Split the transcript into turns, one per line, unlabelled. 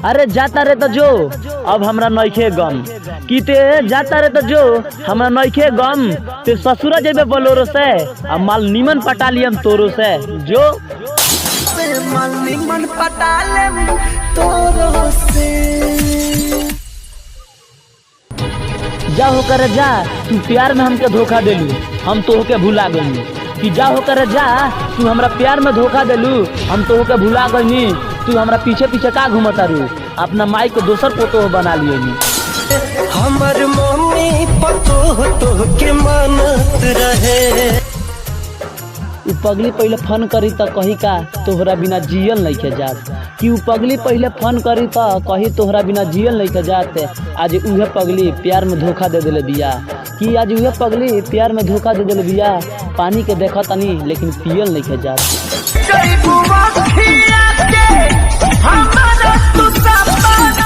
अरे जाता रे तो जो अब हमरा नइखे गम कि ते जाता रे तो जो हमरा नइखे गम ते ससुरा जेबे बोलोरो से आ माल निमन पटा लियम तोरो से जो
माल निमन पटा लेम तोरो से।
जा होकर जा तू प्यार में हमके धोखा देलू हम तोहके भुला गइनी कि जा होकर जा तू हमरा प्यार में धोखा देलू हम तोहके भुला गइनी तू हमरा पीछे पीछे का घूमता रू अपना माई को दोसर पोतो बना लियनी।
हमर मम्मी पतो के मानत रहे
उ पगली पहले फोन करी त कही का तोहरा बिना जियल नहीं के जात कि उ पगली पहले फोन करी त कही तोहरा बिना जियल नहीं के जात। आज उहे पगली प्यार में धोखा दे देले बिया कि आज उहे पगली प्यार में धोखा दे देले बिया पानी के देखा तनी लेकिन पियल नहीं के जात।